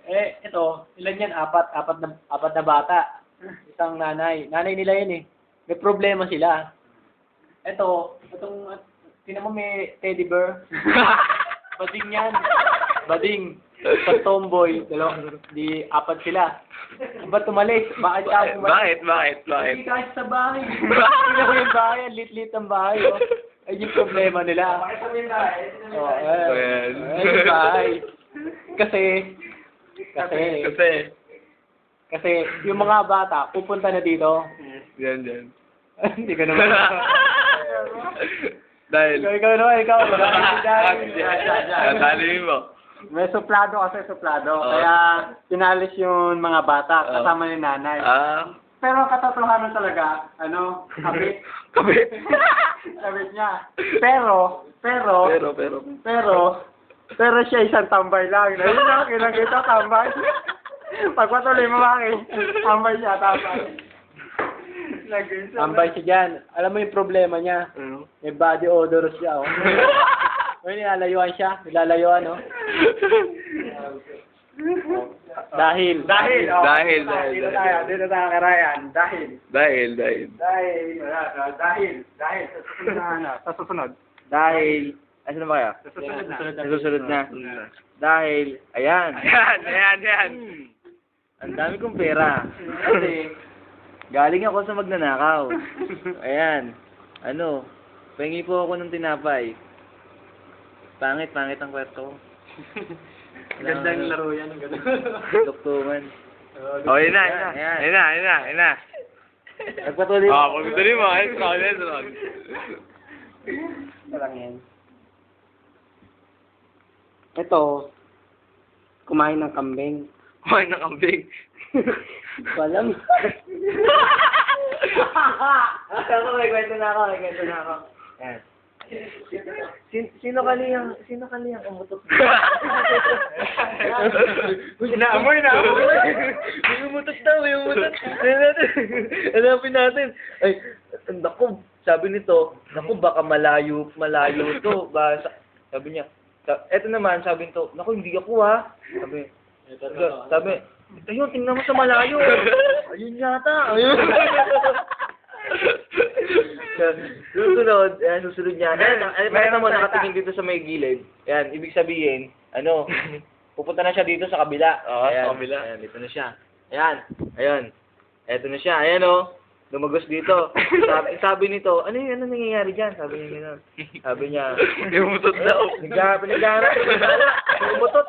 Ito, ilan yan? Apat na bata. Isang nanay. Nanay nila yun eh. May problema sila. Itong, tinan mo may teddy bear. Bading yan. Bading. Pag tomboy, apat sila. Ba't tumalis? Bakit ka umalis? Bakit? Hindi kahit sa bahay. Tingnan mo yung bahay, lit-lit ang bahay. Oh. Ay, yung problema nila. Ayan. Ay, yung bahay. Kasi yung mga bata, pupunta na dito. Yan. Hindi ka naman. Dahil. Ikaw. Dahil mo. May suplado. Kaya pinalis yung mga bata kasama ni nanay. Pero katotohanan talaga, kabit. Kabit. Kabit niya. Pero siya isang tambay lang. Kinakita tambay. Pagpatuloy mo tambay siya, tambay. Tambay siya dyan. Alam mo yung problema niya? May body odor siya, oh. May nilalayuan siya. Nilalayuan, oh. Dahil. Dito tayo karayan. Dahil. Sa susunod. Dahil, asan na ba kaya? Sa Susunod na. Dahil, ayan. Ayan. Ang dami kong pera. Kasi, galing ako sa magnanakaw. Ayan. Pengi po ako ng tinapay. Pangit ang kwerto ko. Gandang laro yan. Ang ganda. Tuktungan. Oh, yun na. Nagpatuloy. Pagpatuloy mo. Sunod. Ito lang yan. Ito, kumain ng kambing. Kumain ng kambing. Walang. May kwento na ako. Ayan. Sino kaniyang umutot? Naamoy. May umutot daw. Hanapin natin. Ay, naku, sabi nito, baka malayo to. Sabi niya, eto naman, sabi nito, naku, hindi ako ha. Sabi, ayun, tingnan mo sa malayo. Ayun yata. Susunod niya. Meron mo nakatingin dito sa may gilid. Yan, ibig sabihin, pupunta na siya dito sa kabila. Sa kabila. Ayan, dito na siya. Ayan. Eto na siya. Ayan lumagos dito. Sabi nito, ano nangyayari dyan? Sabi niya, Umutot daw. pinaghanap. Umutot.